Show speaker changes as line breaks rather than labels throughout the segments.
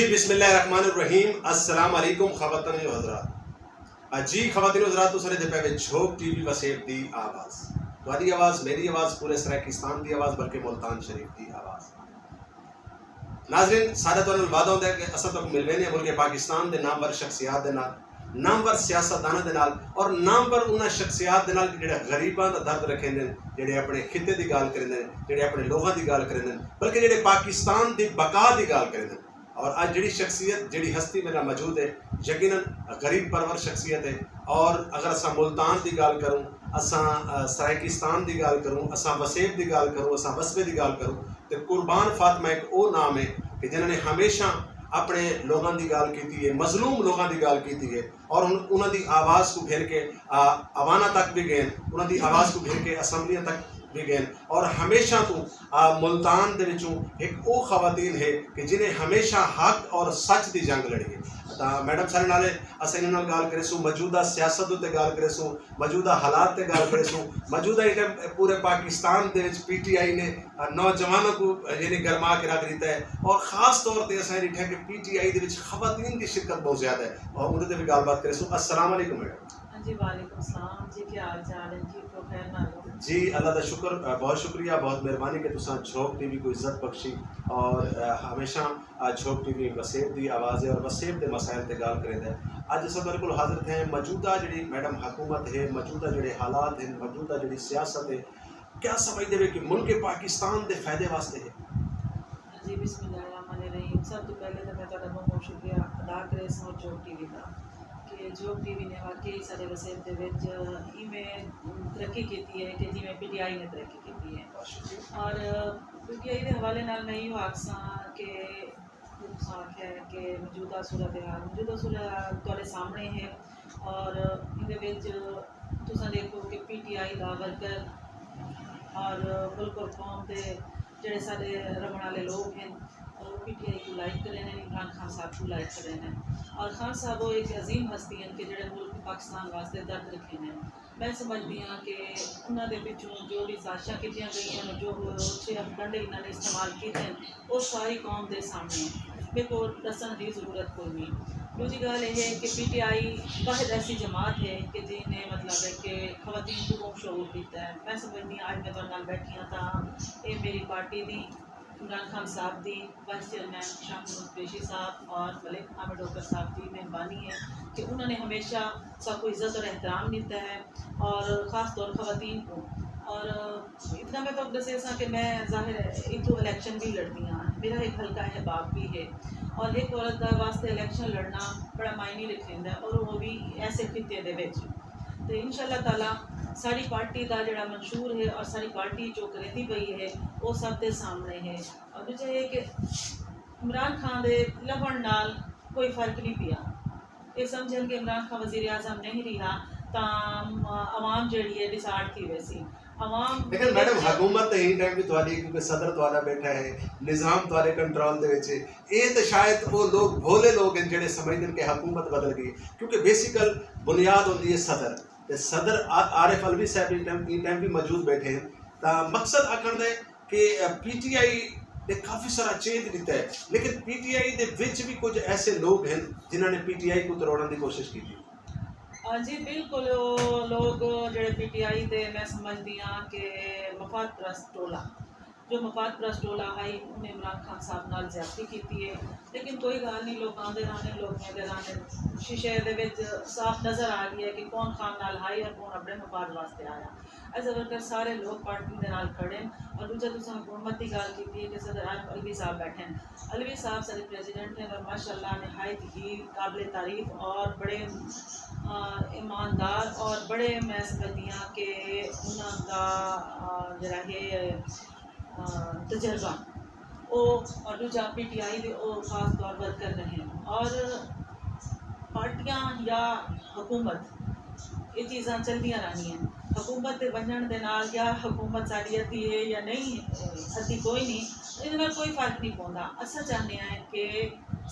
जी बिस्मिल्लाहिर्रहमानिर्रहीम अस्सलाम वालेकुम ख़वातीन व हज़रात। जी ख़वातीन व हज़रात, तुसां दे पे झोंक टीवी वसेब दी आवाज़, तुहाडी आवाज़, मेरी आवाज़, पूरे सराकिस्तान दी आवाज़, बल्कि मुल्तान शरीफ दी आवाज़। नाज़रीन, साडा तुहानू वादा होंदा है कि असां तुहानू मिलवे ने मुल्क पाकिस्तान दे नामवर शख्सियात दे नाल, नामवर सियासतदानां दे नाल और नामवर उन्हां शख्सियात दे नाल जिहड़े गरीबां दा दर्द रखेंदे ने, जिहड़े अपने खिते दी गल करेंदे ने, जिहड़े अपने लोगां दी गल करेंदे ने, बल्कि जिहड़े पाकिस्तान दी बका दी गल करेंदे ने। और आज जिहड़ी शख्सियत, जिहड़ी हस्ती मेरा मौजूद है, यकीनन गरीब परवर शख्सियत है। और अगर असां मुल्तान की गल करूँ, असां सराकिस्तान की गल करूँ, असां वसेब की गल करूँ, असां वसबे की गल करूँ, तो कुर्बान फातिमा एक वो नाम है कि जिन्होंने हमेशा अपने लोगों की गल की है, मजलूम लोगों की गल की है और उन्होंने आवाज़ को घेर के अवाना तक भी गए, उन्होंने आवाज़ को घेर के असम्बलियाँ तक भी गए। और हमेशा तो मुल्तान दे विचों एक वो खवातीन है कि जिन्हें हमेशा हक और सच की जंग लड़ी है। तो मैडम सारे नाले अस इन गल करेसूँ, मौजूदा सियासत उत्ते गल करेसूँ, मौजूदा हालात ते गल करेसूँ, मौजूदा पूरे पाकिस्तान दे विच PTI ने नौजवानों को यानी गरमा के रख दिता है। और ख़ास तौर पर असें दिखा कि PTI दे विच खवातीन की शिरकत बहुत ज़्यादा है और उन्हें भी गलबात करेसूँ। अस्सलाम वालेकुम मैडम।
जी वालेकुम सलाम जी, क्या हाल चाल है जी? तो खैर ना
जी अल्लाह का शुक्र, बहुत शुक्रिया, बहुत मेहरबानी कि तुसां झोंक टीवी को इज्जत बख्शी और हमेशा झोंक टीवी वसेब की आवाज़ है और वसेब के मसाइल से गल करेंदा है। अज अस बिल्कुल हाजिर थे मौजूदा जी मैडम हुकूमत है, मौजूदा जोड़े हालात हैं, मौजूदा जी सियासत है, क्या समझते हैं कि मुल्क पाकिस्तान के फायदे वास्ते है?
जी बिस्मिल्लाहिर्रहमानिर्रहीम। सब तो पहले तो मैं तुहाडा बहुत शुक्रिया अदा करे सो झोंक टीवी का कि झोंक टीवी ने वाकई सारे वसेब दे विच इवें तरक्की की है कि जिवें PTI ने तरक्की की है। और PTI के हवाले नाल मैं यो आखसां कि तुसां आख्या है कि मौजूदा सूरत तुहाडे सामने है और इहदे विच तुसां देखो कि PTI दा वर्कर और मुल्क और कौम के जोड़े सारे रमन वाले लोग हैं और PTI को लाइक करें, इमरान खान साहब को लाइक करें। और खान साहब वो एक अजीम हस्ती हैं कि जोड़े मुल्क पाकिस्तान वास्ते दर्द रखे हैं। मैं समझती हाँ कि उन्होंने पिछों जो भी साजिशां की गई हैं, जो डंडे इन्होंने इस्तेमाल किए हैं, वो सारी कौम के सामने मेरे को दसन की जरूरत कोई नहीं। दूसरी गल यह है कि PTI वाहिद ऐसी जमात है कि जिन्हें मतलब है कि खवातीन को बहुत शौर किया है। मैं समझती हाँ अज मैं तुहाडे नाल बैठी हाँ तो ये मेरी पार्टी की इमरान खान साहब की, वाइस चेयरमैन शाह महमूद कुरैशी साहब और मलिक हामिद होकर साहब की मेहरबानी है कि उन्होंने हमेशा सबको इज़्ज़त और एहतराम दिता है और ख़ास तौर खवातीन को। और इतना मैं तो दसे सा कि मैं जाहिर है इतों इलेक्शन भी लड़ती हाँ, मेरा एक हल्का अहबाब भी है और एक औरत का वास्ते इलेक्शन लड़ना बड़ा मायने रखेंदा और वो भी ऐसे खिते दे विच। तो इंशाअल्लाह ताला साड़ी पार्टी का जोड़ा मंशूर है और साड़ी पार्टी जो करेंदी पई है वो सब के सामने है। और दूजा है कि इमरान खान के लभण नाल कोई फर्क नहीं पिया। ये समझन कि इमरान खान वज़ीर आज़म नहीं रहा तो आवाम जी है डिसाइड थी वैसी आवाम।
लेकिन मैडम हुकूमत ही टाइम भी तुहाडी, क्योंकि सदर तुहाडा बैठा है, निज़ाम तुहाडे कंट्रोल दे विच है। ये तो शायद वो लोग भोले लोग हैं जिहड़े समझदे कि हुकूमत बदल गई, क्योंकि बेसिकल बुनियाद होती है सदर। सदर आरिफ अलवी साहब इन टाइम भी मौजूद बैठे हैं। तो मकसद आखण दा कि PTI ने काफ़ी सारा चेंज दिता है, लेकिन PTI दे विच भी कुछ ऐसे लोग हैं जिन्होंने PTI को तोड़ने की कोशिश की थी।
जी बिल्कुल, लोग जोड़े PTI दे मैं समझती हाँ कि मफाद परस्त टोला, जो मफाद परस्त टोला आई उन्हें इमरान खान साहब नाल ज्यादती की है। लेकिन कोई गल नहीं, लोग आते रहने, लोग कहते रहने, शीशे दे साफ नज़र आ गई है कि कौन खान नाल आई और कौन अपने मफाद वास्ते आया। ऐसा करके सारे लोग पार्टी के नाल खड़े हैं। और दूसरा तुम हुकूमत की गल की कि सदर आरिफ अलवी साहब बैठे हैं। अलवी साहब सारे प्रेजिडेंट हैं और माशाअल्लाह नहायत ही काबिल तारीफ और बड़े ईमानदार और बड़े मैं समझती हाँ कि उनका जरा है तजर्बा वो और दूजा PTI दे खास तौर पर कर रहे हैं। और पार्टियां या हुकूमत ये चीज़ा चलदियाँ रहनी हैं। हुकूमत के बनने के नाल या हुकूमत साड़ी अद्धी है या नहीं अद्धी कोई नहीं, ये कोई फर्क नहीं पौंदा। असा चाहते हैं कि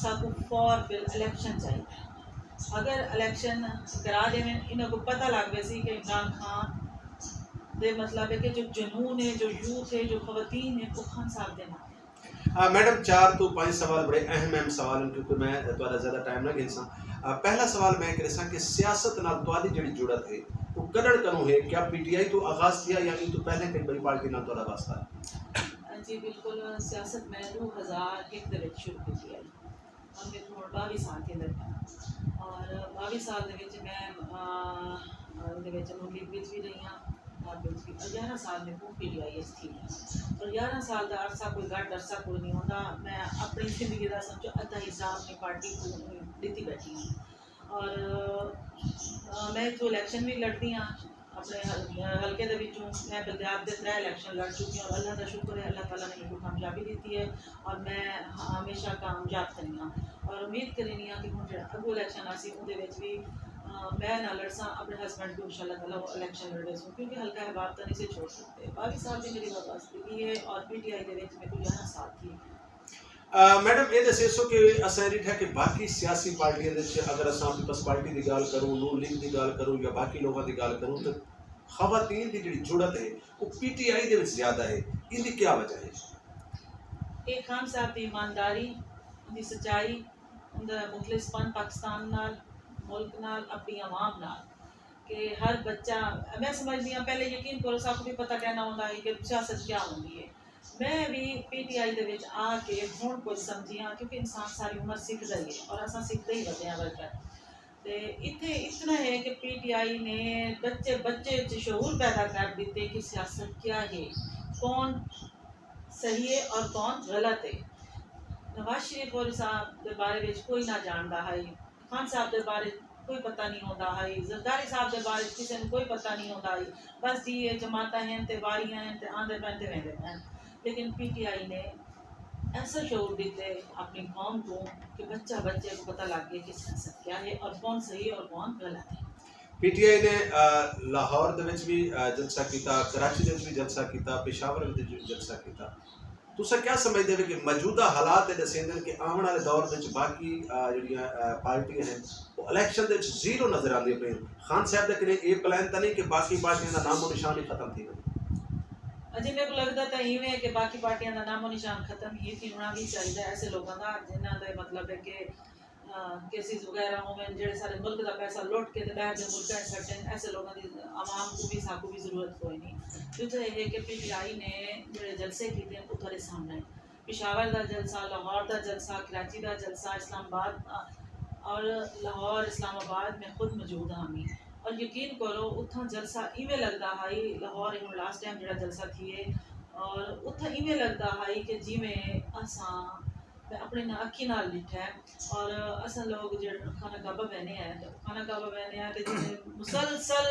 साकू फॉर बिल इलेक्शन चाहिए। अगर इलेक्शन करा देवें, इन्हों को पता लग वैसी कि इमरान खान दे मतलब है कि जो जुनून है, जो यूथ है, जो खवातीन है, वो खान साहब के नाल
मैडम 4 तो 5 सवाल बड़े अहम सवाल हैं क्योंकि मैं थोड़ा ज़्यादा टाइम ना गिनसा। पहला सवाल मैं करे सा कि सियासत नाल तुहाडी जिहड़ी जुड़त है वो कदड़ कनों है, क्या पीटीआई तो आगाज़ किया या इन तो पहले कोई बड़ी पार्टी नाल तुहाडा वास्ता है?
जी बिल्कुल, सियासत मैं 2001 ਦੇ ਵਿੱਚ ਸ਼ੁਰੂ ਕੀਤੀ ਹੈ और मेरे को 22 साल के अंदर और 22 साल ਦੇ ਵਿੱਚ मैं ਉਹਦੇ ਵਿੱਚ ਮੁਲਕ ਵਿੱਚ ਵੀ ਰਹੀ ਹਾਂ और 11 साल में वो PTIS थी और 11 साल का अरसा कोई घट अरसा कोई नहीं होता। मैं अपनी जिंदगी का समझो अद्धा हिस्सा अपनी पार्टी को देती बैठी हूँ और मैं जो इलैक्शन भी लड़ती हाँ अपने हल्के के विचों मैं पंजाब के 3 इलैक्शन लड़ चुकी हूँ और अल्लाह का शुक्र है अल्लाह ताला ने मेरे को कामयाबी दी है और मैं हमेशा कामयाब करी हाँ और उम्मीद करी हाँ कि हूँ जो अगो इलैक्शन आसी वो भी मैं ना लड़सा अपने हस्बैंड को इंशाल्लाह ताला वो इलैक्शन लड़ रहे क्योंकि हल्का अहबाब तो नहीं से छोड़ सकते। 22 साल की मेरी वापसी है और PTI के विच मेरे को 11 साल थी।
मैडम ये दसे सो कि असें डिठा कि बाकी सियासी पार्टियों दे अगर असां पीपल्स पार्टी की गल करूं, नून लीग की गल करूं या बाकी लोगों की गल करूं तो खवातीन की जिहड़ी जुड़त है वो PTI दे विच ज़्यादा है, इनकी क्या वजह है?
एक खान साहब की ईमानदारी, उनकी सच्चाई, उनका मुखलिसपन पाकिस्तान नाल मुल्क नाल अपनी आवाम नाल कि हर बच्चा मैं समझती हाँ पहले यकीन करो साकू भी पता कहना होता है कि सियासत क्या होती है। मैं भी PTI दे विच आके हुण कुछ समझी हाँ क्योंकि इंसान सारी उम्र सीखता ही है और असां सीखते ही बदे हैं बल्कि तो इतने इतना है कि PTI ने बच्चे बच्चे शऊर पैदा कर दिते कि सियासत क्या है, कौन सही है और कौन गलत है। नवाज शरीफ और साहब के बारे में कोई ना जानता है, खान साहब के बारे कोई पता नहीं होता है, जरदारी साहब के बारे किसी ने कोई पता नहीं होता है, बस ये जमाता हैं ते वारियां हैं ते आंदे पैंते वेंदे हैं। लेकिन PTI ने ऐसा शऊर दिते अपनी कौम को कि बच्चा बच्चे को पता लग गया कि सियासत क्या है और कौन सही और कौन गलत है।
PTI ने लाहौर दे विच भी जलसा कीता, कराची दे विच भी जलसा कीता, पेशावर दे विच जलसा कीता। तुसा क्या समझते हो कि मौजूदा हालात दसेंदे कि आने वाले दौर में बाकी जिहड़ियां पार्टियां हैं वो इलैक्शन दे जीरो नजर आती पे? खान साहब का कने ये प्लान तो नहीं कि बाकी पार्टियां का नामो निशान ही खत्म थी वही?
अजे मेरे को लगता था इवें कि बाकी पार्टियां का नामो निशान खत्म ही थी होना भी चाहिए ऐसे लोगों का जिन्हों का मतलब है कि केसेस वगैरह होवे जेडे सारे मुल्क का पैसा लुट के बाहर के मुल्क सट्टन ऐसे लोगों की आवाम को भी साकू भी जरूरत कोई नहीं। दूसरा ये है कि PTI ने जो जलसे किए वो थोड़े सामने पेशावर का जलसा, लाहौर का जलसा, कराची का जलसा, इस्लामाबाद और लाहौर इस्लामाबाद में खुद मौजूद हाँ मी और यकीन करो उतना जलसा इवें लगता है लाहौर हम लास्ट टाइम जो जलसा थी और उतना इवें लगता है कि जिमें असा मैं अपने अखी नाल डिठा है और असा लोग जो खाना काबा बहने हैं तो खाना काबा बहने हैं तो मुसलसल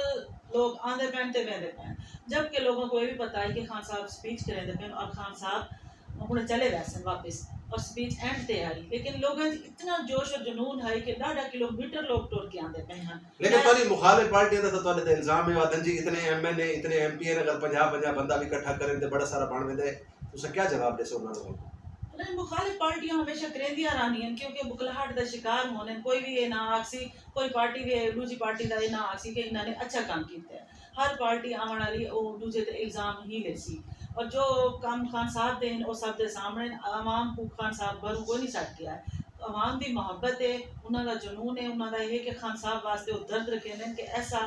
लोग आंदे पैन ते बहते पैन जबकि लोगों को ये भी पता है कि खान साहब स्पीच करें पैन और खान साहब अपने चले वैसे वापस और स्पीच एंड ते आई लेकिन लोगों इतना जोश और जुनून है कि 1.5 किलोमीटर लोग टुर के आंदे पे हैं।
लेकिन तोरी मुखालिफ पार्टियां दा तो तोले ते इल्जाम है वादन जी इतने MNA इतने MP अगर 50 बंदा भी इकट्ठा करें तो बड़ा सारा बन वेंदे तुसा क्या जवाब दे सो उन्हां लोगों को?
नहीं मुखालिफ पार्टियां हमेशा करेंदियां रहनी हैं क्योंकि बुखलाहट का शिकार होने कोई भी ये ना आखसी कोई पार्टी भी दूसरी पार्टी का ये ना आखसी कि इन्होंने अच्छा काम किया है। हर पार्टी आने वाली वो दूसरे ते इल्जाम ही लेसी और जो काम खान साहब दे वो सब दे सामने आवाम को खान साहब पर कोई नहीं सकता है। आवाम की मोहब्बत है उन्होंने जुनून है उन्होंने ये कि खान साहब वास्ते वो दर्द रखे हैं कि ऐसा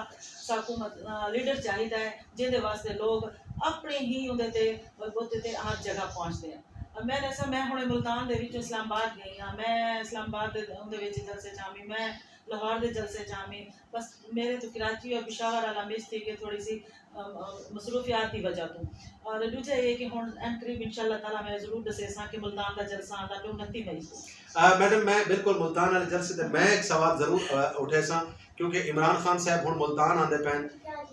हुकूमत लीडर चाहिए है जिहदे वास्ते लोग अपने ही उहदे ते हर जगह पहुँचते हैं। मैं ऐसा मैं हुणे मुल्तान दे विच इस्लामाबाद गई हाँ मैं इस्लामाबाद उहदे विच जलसे चामी मैं लाहौर दे जलसे चामी बस मेरे तो कराची और पेशावर वाला मिस थी कि थोड़ी सी मसरूफियात की वजह तो और दूसरा ये कि हुण एंट्री इंशाल्लाह ताला मैं जरूर दसेसा कि मुल्तान का जलसा आंदा तो 29 मई को।
मैडम मैं बिल्कुल मुल्तान वाले जलसे ते मैं एक सवाल जरूर उठे सा क्योंकि इमरान खान साहब हुण मुल्तान आंदे पैन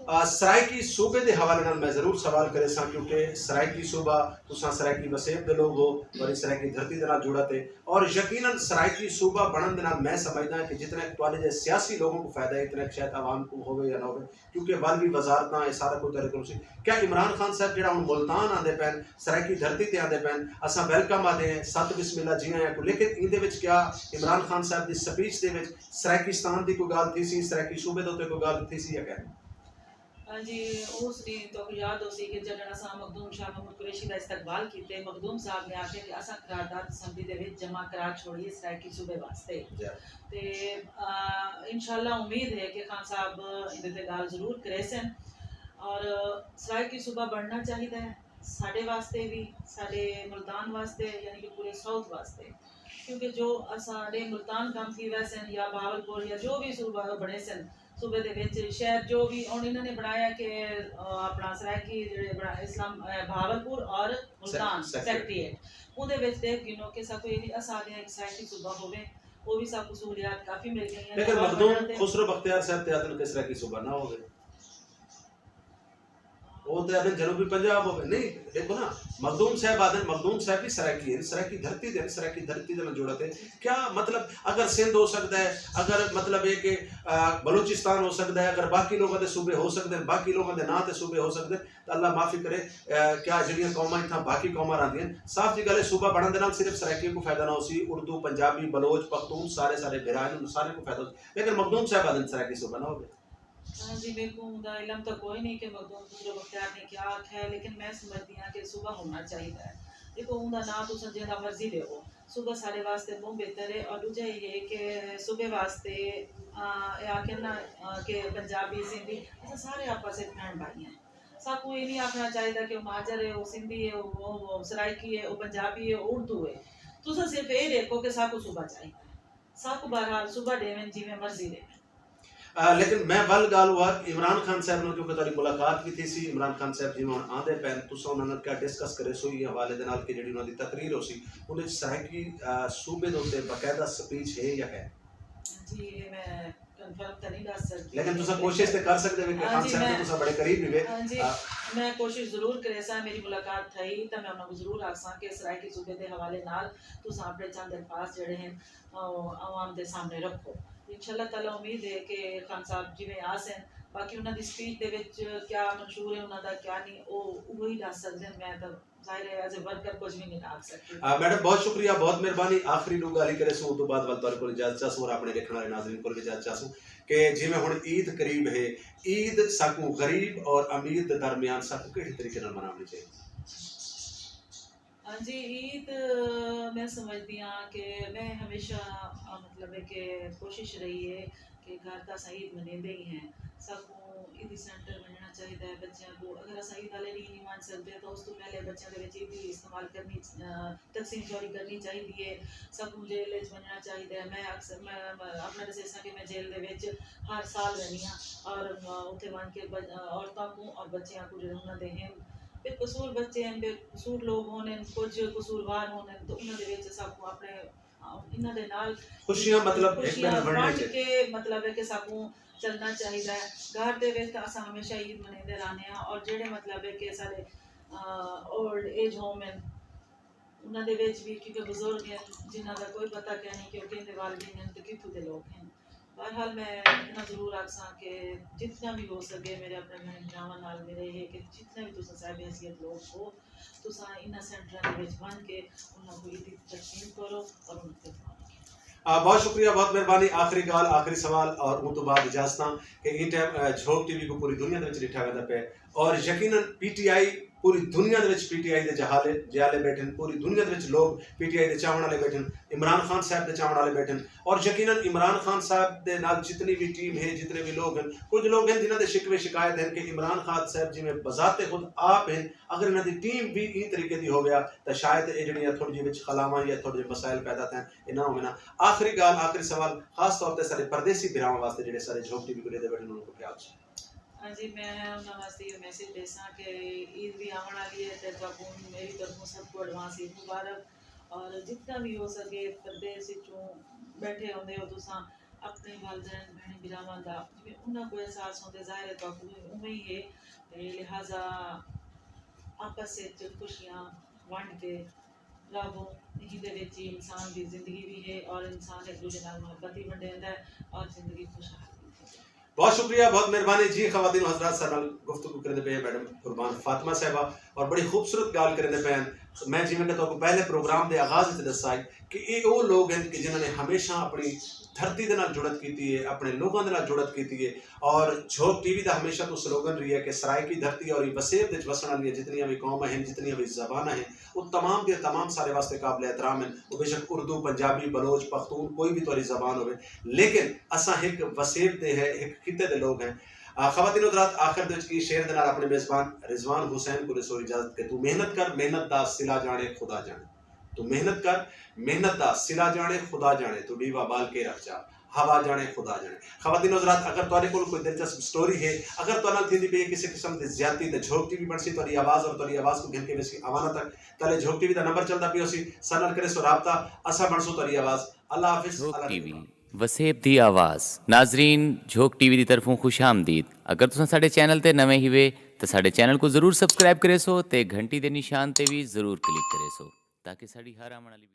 सराइकी सूबे के हवाले नाल मैं जरूर सवाल करे सा क्योंकि सराइकी सूबा तुसा सराइकी वसेब दे लोग हो और सराइकी धरती दे नाल जुड़ा थे और यकीनन सराइकी सूबा बनन दे नाल मैं समझदा कि जितने तुहाडे जे सियासी लोगों को फायदा है इतना शायद आवाम को होवे या ना होवे क्योंकि वाली वजारतां ये सारा कुछ तरीके से क्या इमरान खान साहब जेड़ा हुण मुल्तान आंदे पैन सराइकी धरती ते आंदे पैन असां वेलकम आदे हैं सत बिस्मिल्लाह जी आया को लेकिन इहदे विच क्या इमरान खान साहब दी स्पीच दे विच सराइकीस्तान दी कोई गल थी सी सराइकी सूबे दे उत्ते कोई गल थी सी या क्या?
हाँ जी, उस दिन तो याद हो सी कि जब असा मखदूम शाह महमूद कुरैशी का इस्तकबाल कीते, मखदूम साहब ने आखे कि असा करारदाद असम्बली दे विच जमा करा छोड़िए सराइकी सूबे वास्ते ते इंशाअल्लाह उम्मीद है कि खान साहब इहदे ते गल जरूर करेसन और सराइकी सूबा बनना चाहिए है साडे वास्ते भी, साडे मुल्तान वास्ते, यानी कि पूरे साउथ वास्ते, क्योंकि जो साडे मुल्तान कम की वैसन या बावलपुर या जो भी सूबा बने सन सूबे दे विच शहर जो भी हुण इन्होंने बनाया कि अपना सराइकी जेहड़े बना इस्लाम भावलपुर और मुल्तान सेक्रेटरीएट उहदे विच देख गिनो कि सब कोई असा दे एक सराइकी सूबा होवे वो भी सब सहूलियात काफी मिल गई हैं।
लेकिन मखदूम खुसरो बख्तियार साहब ते आदन के सराइकी सूबा ना होवे, वो तो आदन जनूबी पंजाब होवे नहीं। देखो ना, मखदूम साहब आदन, मखदूम साहब भी सराइकी है, सराइकी धरती दे, सराइकी धरती दे जोड़ते हैं क्या मतलब। अगर सिंध हो सकता है, अगर मतलब है कि बलूचिस्तान हो सकता है, अगर बाकी लोगों के सूबे हो सकते हैं, बाकी लोगों के ना ते सूबे हो सकते हैं, तो अल्लाह माफी करे क्या जड़ियां कौमां इतना बाकी कौमां आंदी हैं। साफ जी गल है, सूबा बनने दे नाल सिर्फ सराइकी को फायदा ना हो सी, उर्दू पंजाबी बलोच पख्तून सारे सारे बिरान सारे को फायदा हो, लेकिन मखदूम साहब आदन सराइकी सूबा ना हो।
हाँ जी, मेरे को उनका इलम तो कोई नहीं कि मखदूम खुसरो बख्तियार ने क्या आख्या है, लेकिन मैं समझती हाँ कि सुबह होना चाहिए है। देखो उनका ना तो जिहदा मर्जी देवो, सुबह सारे वास्ते बहुत बेहतर है। और दूजा ये है कि सुबह वास्ते आखिर ना कि पंजाबी सिंधी असा सारे आपस में भैन भाई हैं, सबको ये नहीं आखना चाहिए कि वो माजर है, वो सिंधी है, वो सराइकी है, वो पंजाबी है, वो उर्दू है। तुम सिर्फ ये देखो कि सबको सुबह चाहिए, सबको बहरहाल सुबह देवें जिमें मर्जी देवें।
लेकिन मैं वल गाल हुआ इमरान खान साहब ने, क्योंकि तुहाडी मुलाकात भी थी सी इमरान खान साहब जिवें हुण आंदे पैन तुसां उन्हां नाल क्या डिस्कस करे सो ये हवाले दे नाल कि जिहड़ी उन्हां दी तकरीर हो सी उहदे सराइकी सूबे दे उत्ते बाकायदा स्पीच है या है
जी, मैं कंफर्म तो नहीं दस सकती,
लेकिन तुसां कोशिश ते कर सकदे हो कि खान साहब दे तुसां बड़े करीब भी वे।
हाँ जी, मैं कोशिश जरूर करे सा, मेरी मुलाकात थई तो मैं उन्होंने जरूर आखसा कि सराइकी सूबे दे हवाले नाल तुसां अपने चंद अल्फाज जिहड़े हैं आवाम दे सामने रखो। इंशाअल्लाह ताला उम्मीद है कि खान साहब जिवें आसन, बाकी उन्होंने स्पीच दे विच क्या मंशूर है उन्होंने क्या नहीं वो ही दस सकते हैं। मैं तो जाहिर है एज ए वर्कर कुछ भी नहीं आख सकती।
मैडम बहुत शुक्रिया, बहुत मेहरबानी। आखिरी नु गाली करे सो तो बाद वल तोरे कोल इजाजत चाहूं और अपने देखने वाले नाज़रीन कोल इजाजत चाहूं कि जिवें हुण ईद करीब है, ईद साकू गरीब और अमीर दे दरमियान साकू किहड़े तरीके नाल मनानी चाहिए?
हाँ जी, ईद मैं समझती हाँ कि मैं हमेशा मतलब है कि कोशिश रही है कि घर का अस ईद मनेंदे ही हैं, सबको ईदी सेंटर बनना चाहिए है। बच्चों को अगर अस ईद वाले नहीं मान सकते तो उस तो पहले बच्चों के विच ईदी इस्तेमाल करनी, तकसीम चोरी करनी चाहिए है। सबको जेल विच बनना चाहिए है। मैं अक्सर मैं अपना दसा कि मैं जेल दे विच हर साल रहनी हाँ और उत्थे बन के औरतों को और बच्चों को जो उन्होंने हैं बेकसूर बच्चे हैं, बेकसूर लोग होने, कुछ कसूरवार होने, तो उन्होंने सबको अपने इन्हों दे नाल
खुशियां मतलब
खुशियां बांट के मतलब है कि सबको चलना चाहिए है। घर दे विच अस हमेशा ईद मनाते रहने हैं और जेडे मतलब है कि सारे ओल्ड एज होम हैं उन्हों दे विच भी क्योंकि बुजुर्ग हैं जिन्हों का कोई पता क्या नहीं कि वो किंदे वालिदैन हैं तो कित्थों दे लोग हैं। बहरहाल मैं इतना जरूर आखसा कि जितना भी हो सके मेरे अपने बहन भरावां नाल मेरे ये कि जितने भी तुम साहिब हैसियत लोग हो तुसा इन सेंटरां दे विच बन के उन्होंने को ईद तकसीम करो और उनके
बहुत शुक्रिया, बहुत मेहरबानी। आखिरी गाल आखिरी सवाल और उन तो बाद इजाजत कि ई टाइम झोंक टीवी को पूरी दुनिया दे डिठा वेंदा पे और यकीनन पीटीआई पूरी दुनिया दे पीटीआई दे जहाले बैठन, पूरी दुनिया दे लोग पीटीआई दे चाहण वाले बैठन, इमरान खान साहब दे चाहण वाले बैठन और यकीनन इमरान खान साहब दे नाल जितनी भी टीम है, जितने भी लोग हैं, कुछ लोग हैं जिन्हां दे शिकवे शिकायत हैं कि इमरान खान साहब जिवें बजाते खुद आप हैं, अगर इन्हां दी टीम भी ई तरीके दी हो गया तो शायद ये जड़ियां थोड़ी जी विच खलावां या थोड़े जे मसाइल पैदा थे इना होवे ना। आखिरी गाल आखिरी सवाल खास तौर पे सारे परदेसी बिरावां वास्ते जेडे सारे झोंक टीवी को लेदे बैठन उनको क्या आखो?
हाँ जी, मैं उन्होंने वास्ते ये मैसेज देसा कि ईद भी आने वाली है तो मेरी तरफों सबको एडवांस ईद मुबारक और जितना भी हो सके परदेस चों बैठे होंदे हो तुसां अपने वालदैन भैन बिरावां दा जिवें उन्हां को एहसास होंदे ज़ाहिर है तो उवें ही है ते लिहाजा आपस विच खुशियां वंड के रहो। इहदे विच इंसान की जिंदगी भी है और इंसान एक दूसरे नाल मोहब्बत ही वंडेंदा है और जिंदगी खुशहाल।
बहुत शुक्रिया, बहुत मेहरबानी जी। ख़वातीन और हज़रात साथ गुफ्तगू करते पे मैडम कुर्बान फातिमा साहिबा और बड़ी खूबसूरत गाल करते पे मैं जिवें कि तो पहले प्रोग्राम के आगाज़ दसा कि ये वो लोग हैं कि जिन्होंने हमेशा अपनी धरती दे नाल जुड़त कीती है, अपने लोगों दे नाल जुड़त कीती है। और झोंक टीवी दा हमेशा तो स्लोगन रही है कि सराइकी धरती और वसेब दे वसण वाली जितनियां भी कौमां हैं, जितनियां भी ज़बानां हैं, वो तमाम दे तमाम सारे वास्ते काबिल एहतराम हैं। वो बेशक उर्दू, पंजाबी, बलोच, पख्तून कोई भी तुहाडी ज़बान होवे, लेकिन असां एक वसेब दे है, एक खिते दे लोग हैं। ख़वातीन हज़रात, आखिर दे विच इह शेर दे नाल अपने मेज़बान रिजवान हुसैन को रसो इजाज़त के तू मेहनत कर, मेहनत दा सिला जाने खुदा जाने। तू मेहनत कर, मेहनत दा सिला जाने खुदा जाने। तू डीवा बाल के रख जा, हवा जाने खुदा जाने। ख़वातीन हज़रात, अगर तुहाडे कोल कोई दिलचस्प स्टोरी है, अगर तुहाडे नाल थींदी पई है किसी किस्म दी ज़्यादती, ते झोंक टीवी बनसी तुहाडी आवाज़ और तुहाडी आवाज़ को गिन के वेसी अवाना तक तले झोंक टीवी दा नंबर चलदा पियो सी, सां नाल करे सो राबता, असां बनसो तुहाडी आवाज़। अल्लाह हाफ़िज़।
झोंक
अल्लाह
टीवी
निगहबान।
वसेब दी आवाज़। नाजरीन, झोंक टीवी दी तरफों खुश आमदीद। अगर तुसां साडे चैनल ते नवें ही वे तो साडे चैनल को जरूर सब्सक्राइब करे सो ते घंटी दे निशान ते भी जरूर क्लिक करे सो ताकि साडी हर आने वाली